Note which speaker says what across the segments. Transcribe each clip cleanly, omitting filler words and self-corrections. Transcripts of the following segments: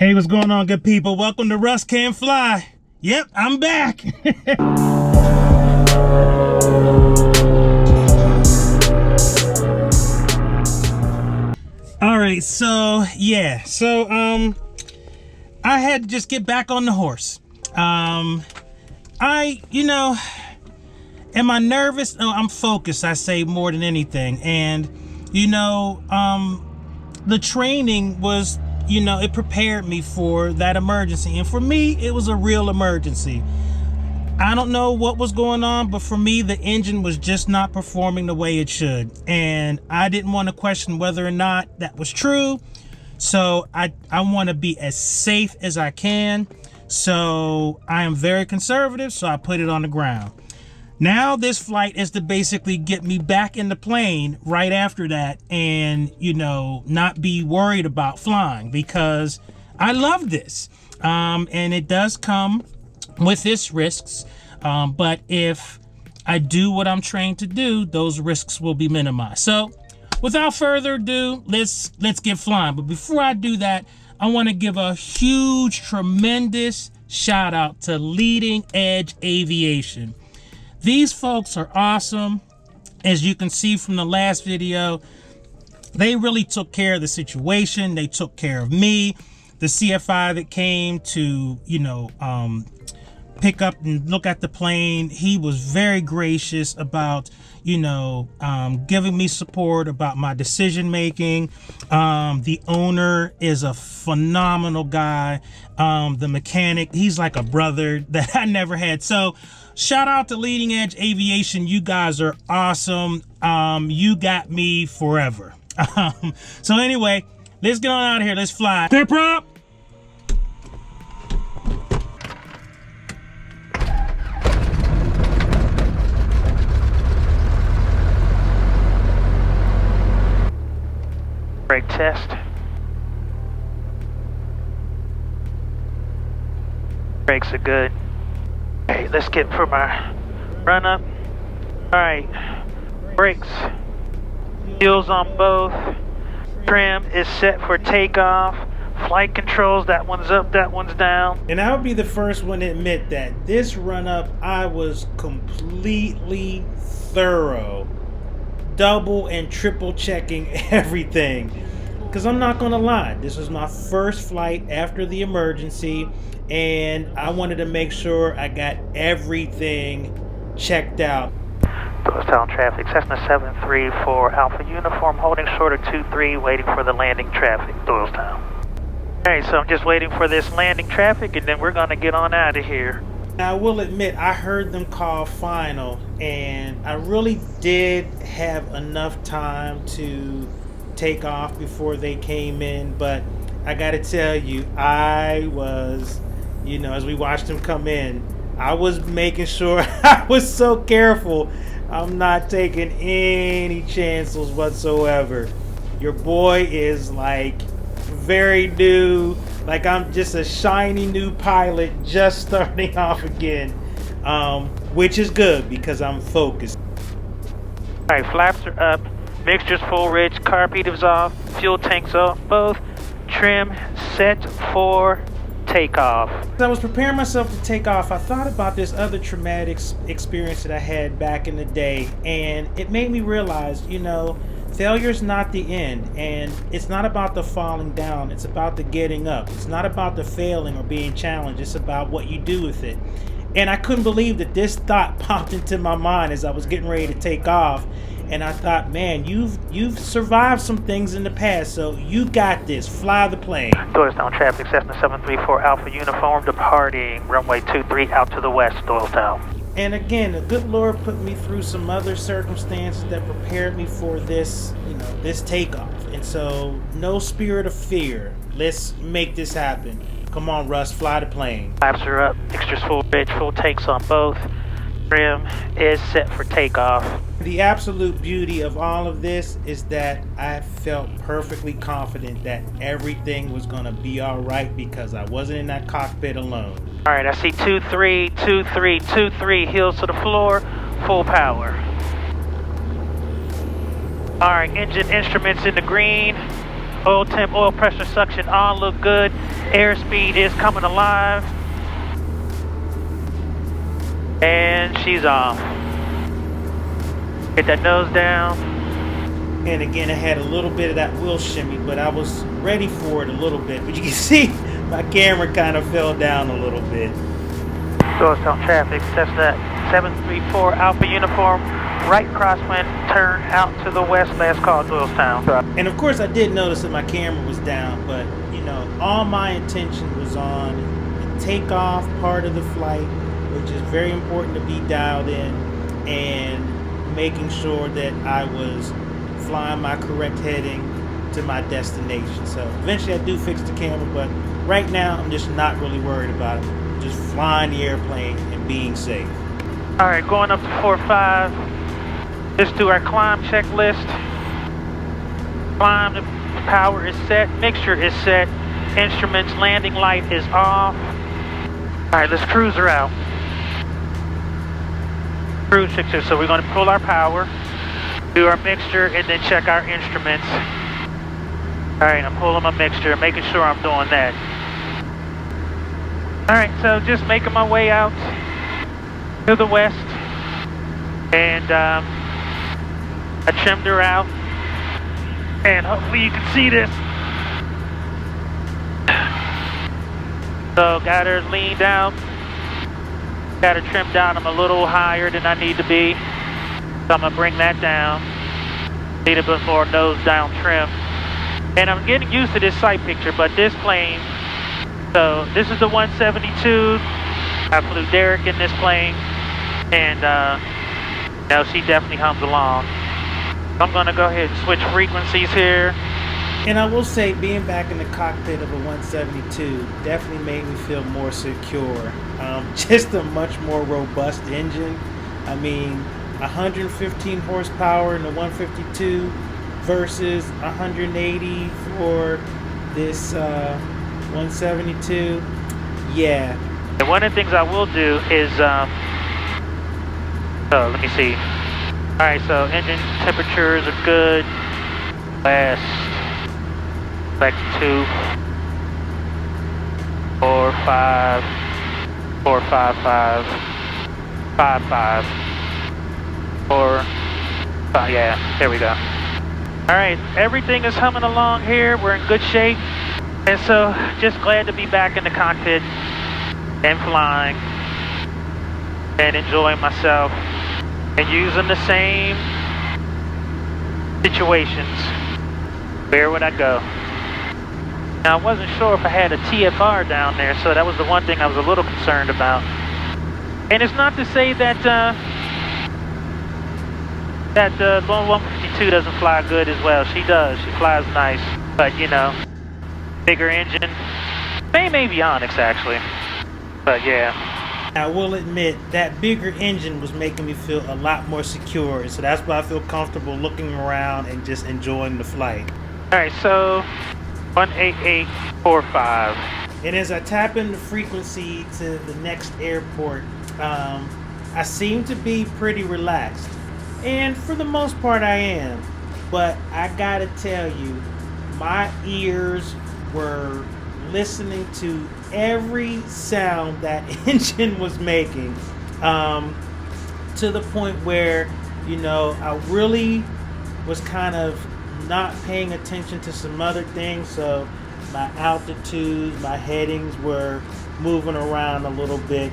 Speaker 1: Hey, what's going on, good people? Welcome to Russ Can Fly. Yep, I'm back. All right, so yeah, I had to just get back on the horse. Am I nervous? No, I'm focused, I say, more than anything. And the training was, it prepared me for that emergency. And for me, it was a real emergency. I don't know what was going on, but for me, the engine was just not performing the way it should. And I didn't want to question whether or not that was true. So I want to be as safe as I can. So I am very conservative, so I put it on the ground. Now this flight is to basically get me back in the plane right after that and, not be worried about flying, because I love this. And it does come with its risks. But if I do what I'm trained to do, those risks will be minimized. So without further ado, let's get flying. But before I do that, I want to give a huge, tremendous shout out to Leading Edge Aviation. These folks are awesome. As you can see from the last video, they really took care of the situation. They took care of me. The CFI that came to, pick up and look at the plane, he was very gracious about, giving me support about my decision making. The owner is a phenomenal guy. The mechanic, he's like a brother that I never had. So shout out to Leading Edge Aviation. You guys are awesome. You got me forever. So anyway, let's get on out of here. Let's fly. Clear prop.
Speaker 2: Brake test. Brakes are good. Okay, let's get for my run up. Alright, brakes. Wheels on both. Trim is set for takeoff. Flight controls, that one's up, that one's down.
Speaker 1: And I would be the first one to admit that this run up, I was completely thorough. Double and triple checking everything, because I'm not gonna lie, this was my first flight after the emergency, and I wanted to make sure I got everything checked out.
Speaker 2: Doylestown traffic, Cessna 734 Alpha Uniform, holding short of 23, waiting for the landing traffic, Doylestown. Alright, so I'm just waiting for this landing traffic, and then we're gonna get on out of here.
Speaker 1: Now, I will admit, I heard them call final, and I really did have enough time to take off before they came in, but I gotta tell you, I was, as we watched them come in, I was making sure I was so careful. I'm not taking any chances whatsoever. Your boy is like very new. Like I'm just a shiny new pilot just starting off again, which is good because I'm focused.
Speaker 2: Alright, flaps are up, mixture's full rich, carburetors off, fuel tanks off, both. Trim set for takeoff.
Speaker 1: As I was preparing myself to take off, I thought about this other traumatic experience that I had back in the day, and it made me realize, failure's not the end, and it's not about the falling down, it's about the getting up. It's not about the failing or being challenged, it's about what you do with it. And I couldn't believe that this thought popped into my mind as I was getting ready to take off, and I thought, man, you've survived some things in the past, so you got this. Fly the plane.
Speaker 2: Doylestown traffic, Cessna 734 Alpha Uniform, departing runway 23 out to the west, Doylestown.
Speaker 1: And again, the good Lord put me through some other circumstances that prepared me for this, this takeoff. And so, no spirit of fear. Let's make this happen. Come on, Russ, fly the plane.
Speaker 2: Flaps are up, mixture's full rich, full tanks on both. Trim is set for takeoff.
Speaker 1: The absolute beauty of all of this is that I felt perfectly confident that everything was going to be all right because I wasn't in that cockpit alone.
Speaker 2: All right, I see 23, 23, 23, heels to the floor, full power. All right, engine instruments in the green, Oil temp, oil pressure, suction, all look good. Airspeed is coming alive. And she's off. Get that nose down.
Speaker 1: And again, I had a little bit of that wheel shimmy, but I was ready for it a little bit. But you can see my camera kind of fell down a little bit.
Speaker 2: Doylestown traffic, Cessna 734 Alpha Uniform, right crosswind, turn out to the west, last call, Doylestown.
Speaker 1: And of course I did notice that my camera was down, but you know, all my attention was on the takeoff part of the flight, which is very important to be dialed in, and making sure that I was flying my correct heading to my destination. So eventually I do fix the camera, but right now I'm just not really worried about it. Just flying the airplane and being safe.
Speaker 2: All right, going up to 4-5. Let's do our climb checklist. Climb, the power is set, mixture is set, instruments, landing light is off. All right, let's cruise her out. Cruise fixture, so we're gonna pull our power, do our mixture, and then check our instruments. All right, I'm pulling my mixture, making sure I'm doing that. All right, so just making my way out to the west, and I trimmed her out, and hopefully you can see this. So got her leaned out, got her trimmed down. I'm a little higher than I need to be, so I'm gonna bring that down. Need a bit more nose down trim, and I'm getting used to this sight picture, but this plane. So this is the 172. I flew Derek in this plane, and now she definitely hums along. I'm gonna go ahead and switch frequencies here.
Speaker 1: And I will say, being back in the cockpit of a 172 definitely made me feel more secure. Just a much more robust engine. I mean, 115 horsepower in the 152 versus 180 for this 172. Yeah.
Speaker 2: And one of the things I will do is, so let me see. All right, so engine temperatures are good. Last, back to 2, 4, 5, 4, 5, 5, 5, 5, 4, 5, yeah, there we go. All right, everything is humming along here. We're in good shape. And so, just glad to be back in the cockpit and flying and enjoying myself and using the same situations. Where would I go? Now, I wasn't sure if I had a TFR down there, so that was the one thing I was a little concerned about. And it's not to say that the 152 doesn't fly good as well. She does. She flies nice. But, you know, bigger engine. Same avionics, actually. But, yeah.
Speaker 1: I will admit that bigger engine was making me feel a lot more secure. So that's why I feel comfortable looking around and just enjoying the flight.
Speaker 2: All right, so 18845.
Speaker 1: And as I tap in the frequency to the next airport, I seem to be pretty relaxed. And for the most part I am. But I gotta tell you, my ears were listening to every sound that engine was making, to the point where, you know, I really was kind of not paying attention to some other things. So my altitudes, my headings were moving around a little bit,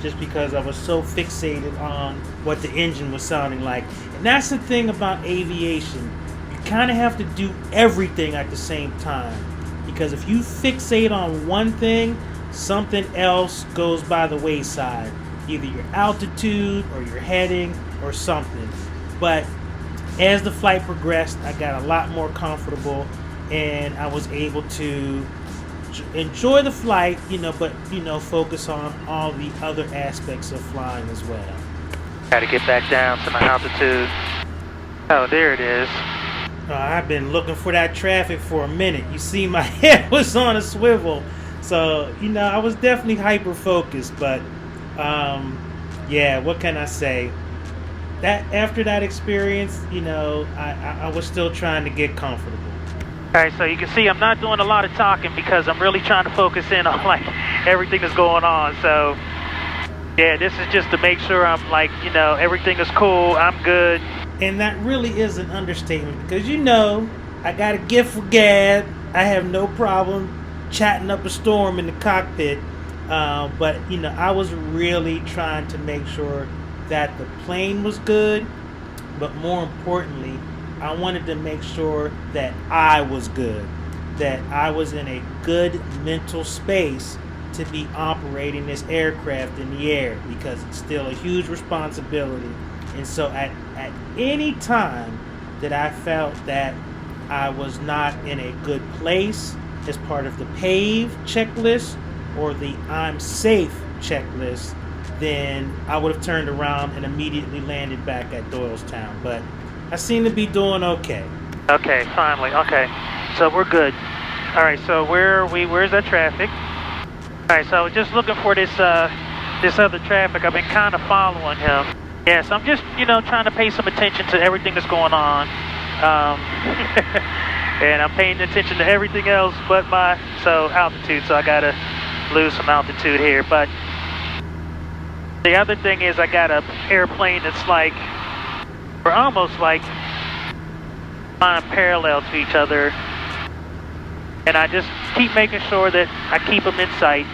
Speaker 1: just because I was so fixated on what the engine was sounding like. And that's the thing about aviation. You kind of have to do everything at the same time. Because if you fixate on one thing, something else goes by the wayside. Either your altitude or your heading or something. But as the flight progressed, I got a lot more comfortable and I was able to enjoy the flight, you know, but, you know, focus on all the other aspects of flying as well.
Speaker 2: Got to get back down to my altitude. Oh, there it is.
Speaker 1: I've been looking for that traffic for a minute. You see, my head was on a swivel. So, you know, I was definitely hyper-focused. But, yeah, what can I say? That after that experience, you know, I was still trying to get comfortable.
Speaker 2: Alright, so you can see I'm not doing a lot of talking because I'm really trying to focus in on like everything that's going on. So yeah, this is just to make sure I'm like, you know, everything is cool, I'm good.
Speaker 1: And that really is an understatement because, you know, I got a gift for gab. I have no problem chatting up a storm in the cockpit. But, you know, I was really trying to make sure that the plane was good. But more importantly, I wanted to make sure that I was good. That I was in a good mental space to be operating this aircraft in the air, because it's still a huge responsibility. And so at any time that I felt that I was not in a good place as part of the PAVE checklist or the I'm safe checklist, then I would have turned around and immediately landed back at Doylestown. But I seem to be doing okay.
Speaker 2: Okay, finally. Okay, so we're good. All right, so where are we? Where's that traffic? All right, so just looking for this this other traffic. I've been kind of following him. Yeah, so I'm just, you know, trying to pay some attention to everything that's going on. And I'm paying attention to everything else but my altitude. So I gotta lose some altitude here. But the other thing is I got an airplane that's like, we're almost like flying parallel to each other. And I just keep making sure that I keep them in sight.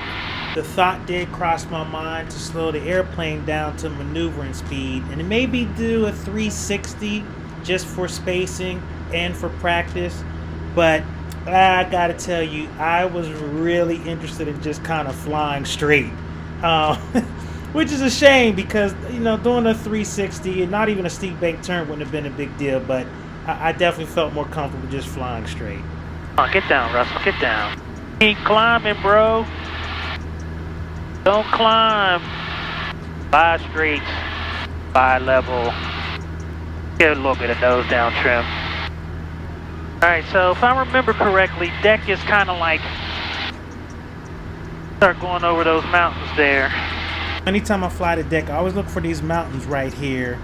Speaker 1: The thought did cross my mind to slow the airplane down to maneuvering speed and maybe do a 360 just for spacing and for practice. But I gotta tell you, I was really interested in just kind of flying straight. Which is a shame because, you know, doing a 360 and not even a steep bank turn wouldn't have been a big deal, but I definitely felt more comfortable just flying straight.
Speaker 2: Oh, get down, Russell, get down. Keep climbing, bro. Don't climb. Fly straight, fly level. Get a little bit of nose down trim. Alright, so if I remember correctly, deck is kind of like, start going over those mountains there.
Speaker 1: Anytime I fly the deck, I always look for these mountains right here,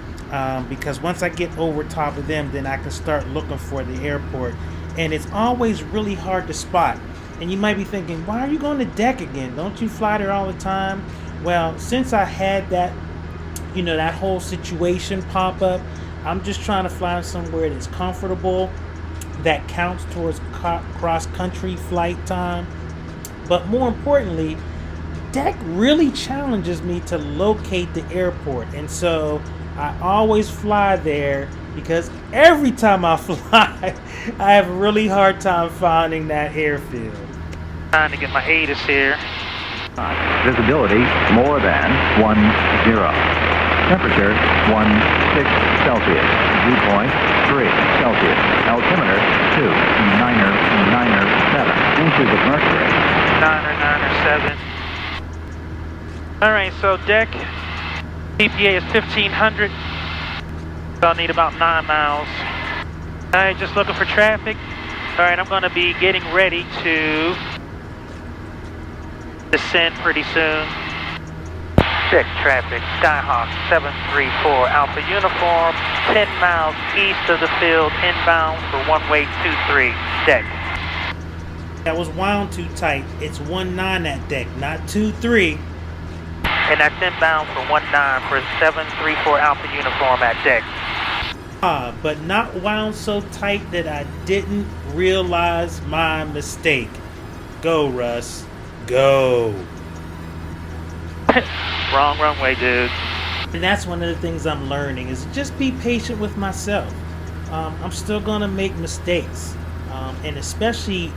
Speaker 1: because once I get over top of them, then I can start looking for the airport. And it's always really hard to spot. And you might be thinking, why are you going to deck again? Don't you fly there all the time? Well, since I had that, you know, that whole situation pop up, I'm just trying to fly somewhere that's comfortable, that counts towards cross-country flight time. But more importantly, deck really challenges me to locate the airport. And so I always fly there because every time I fly, I have a really hard time finding that airfield.
Speaker 2: Trying to get my ATIS here.
Speaker 3: Visibility more than 10. Temperature 16 Celsius. Dew point 3 Celsius. Altimeter 2.997 inches of mercury.
Speaker 2: 997. Alright, so deck EPA is 1500. So I'll need about 9 miles. Alright, just looking for traffic. Alright, I'm going to be getting ready to descend pretty soon. Check traffic, Skyhawk 734 Alpha Uniform, 10 miles east of the field, inbound for runway 23, deck.
Speaker 1: That was wound too tight. It's 19 at deck, not 23.
Speaker 2: And that's inbound for 19 for 734 Alpha Uniform at deck.
Speaker 1: But not wound so tight that I didn't realize my mistake. Go, Russ. Go.
Speaker 2: Wrong runway, dude.
Speaker 1: And that's one of the things I'm learning is just be patient with myself. I'm still gonna make mistakes, and especially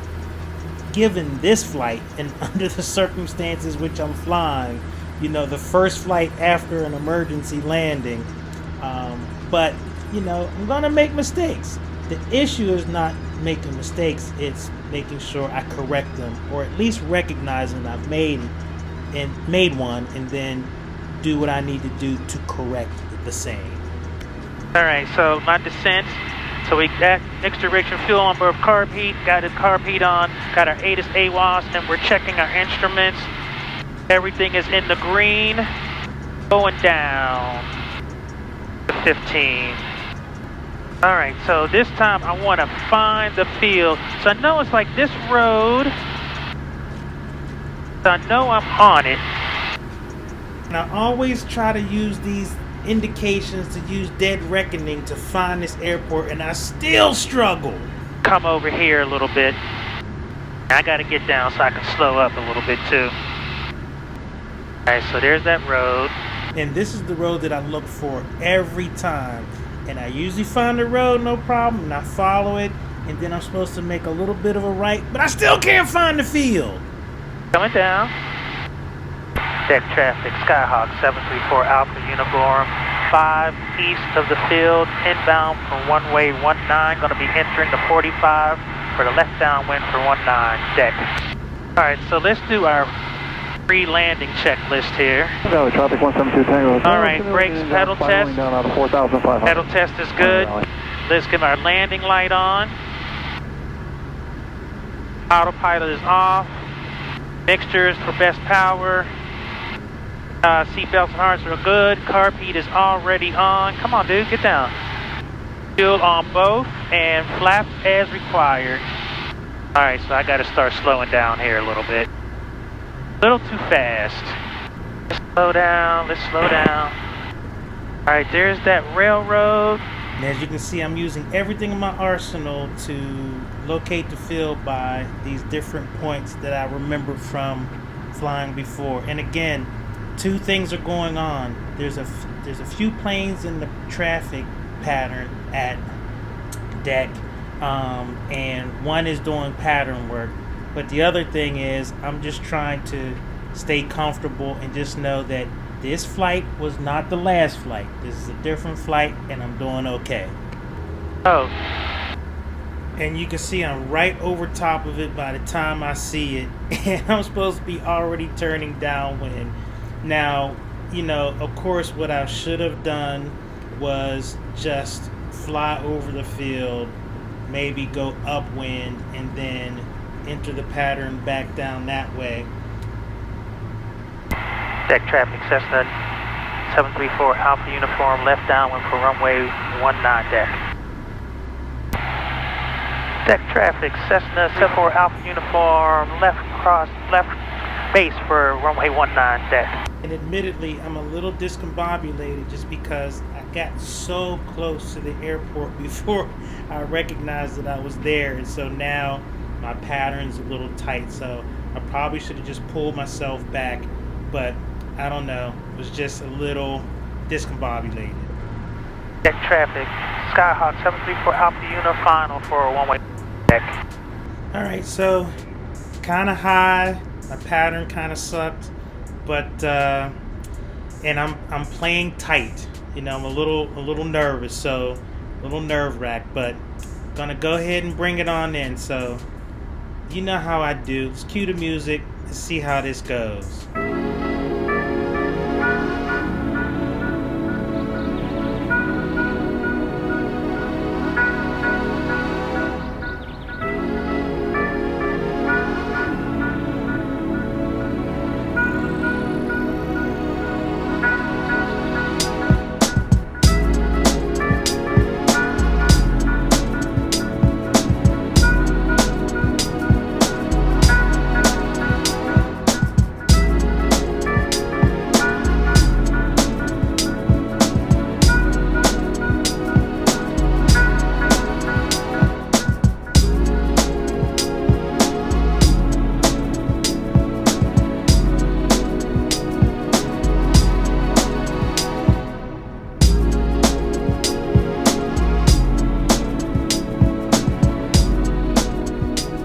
Speaker 1: given this flight and under the circumstances which I'm flying, you know, the first flight after an emergency landing. But you know, I'm gonna make mistakes. The issue is not making mistakes, it's making sure I correct them, or at least recognizing I've made one, and then do what I need to do to correct the same.
Speaker 2: Alright, so my descent, so we got next direction fuel on board carb heat, got his carb heat on, got our ATIS AWAS, and we're checking our instruments. Everything is in the green, going down to 15. All right, so this time I want to find the field. So I know it's like this road. So I know I'm on it.
Speaker 1: And I always try to use these indications to use dead reckoning to find this airport, and I still struggle.
Speaker 2: Come over here a little bit. I got to get down so I can slow up a little bit too. All right, so there's that road.
Speaker 1: And this is the road that I look for every time. And I usually find the road, no problem, and I follow it. And then I'm supposed to make a little bit of a right, but I still can't find the field.
Speaker 2: Coming down. Deck traffic, Skyhawk 734 Alpha Uniform, 5 east of the field, inbound for runway 19, going to be entering the 45 for the left downwind for 19, deck. All right, so let's do our pre-landing checklist here.
Speaker 4: Valley traffic 172 Tango.
Speaker 2: All right, brakes, pedal test.
Speaker 4: Down out of 4,500.
Speaker 2: Pedal test is good. Let's get our landing light on. Autopilot is off. Mixtures for best power. Seatbelts and harness are good. Carb heat is already on. Come on, dude, get down. Fuel on both and flaps as required. All right, so I got to start slowing down here a little bit. A little too fast. Let's slow down. Let's slow down. All right, there's that railroad.
Speaker 1: And as you can see, I'm using everything in my arsenal to locate the field by these different points that I remember from flying before. And again, two things are going on. There's a few planes in the traffic pattern at deck, and one is doing pattern work. But the other thing is, I'm just trying to stay comfortable and just know that this flight was not the last flight. This is a different flight, and I'm doing okay.
Speaker 2: Oh.
Speaker 1: And you can see I'm right over top of it by the time I see it. And I'm supposed to be already turning downwind. Now, you know, of course, what I should have done was just fly over the field, maybe go upwind, and then enter the pattern back down that way.
Speaker 2: Deck traffic, Cessna 734 Alpha Uniform, left downwind for runway 19, deck. Deck traffic, Cessna 74 Alpha Uniform, left base for runway 19, deck.
Speaker 1: And admittedly, I'm a little discombobulated just because I got so close to the airport before I recognized that I was there. And so now my pattern's a little tight. So I probably should have just pulled myself back. But I don't know. It was just a little discombobulated.
Speaker 2: Deck traffic, Skyhawk 734 Alpha Uniform, final for a one-way deck.
Speaker 1: All right, so kind of high. My pattern kind of sucked. But and I'm playing tight, you know. I'm a little nervous, so a little nerve-wracked, but gonna go ahead and bring it on in. So you know how I do. Let's cue the music. Let's see how this goes.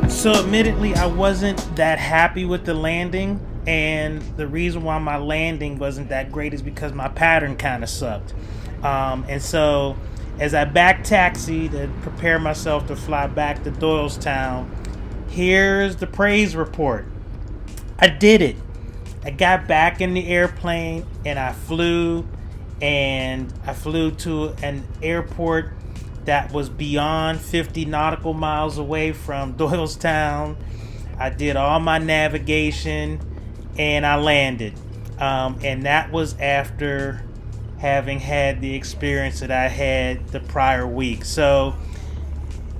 Speaker 1: So admittedly, I wasn't that happy with the landing, and the reason why my landing wasn't that great is because my pattern kind of sucked. And so as I back taxied and prepare myself to fly back to Doylestown, here's the praise report. I did it. I got back in the airplane and I flew to an airport that was beyond 50 nautical miles away from Doylestown. I did all my navigation and I landed. And that was after having had the experience that I had the prior week. So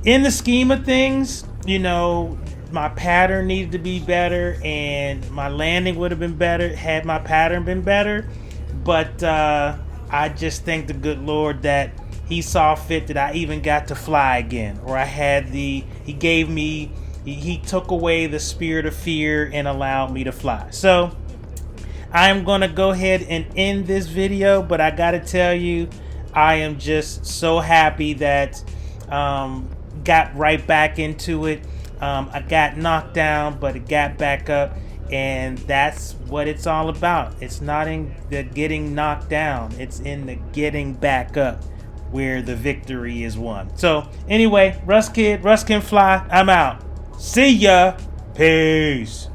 Speaker 1: in the scheme of things, you know, my pattern needed to be better, and my landing would have been better had my pattern been better. But I just thank the good Lord that he saw fit that I even got to fly again, or I had he took away the spirit of fear and allowed me to fly. So I'm going to go ahead and end this video, but I got to tell you, I am just so happy that got right back into it. I got knocked down, but it got back up, and that's what it's all about. It's not in the getting knocked down, it's in the getting back up where the victory is won. So anyway, Russ can fly. I'm out. See ya. Peace.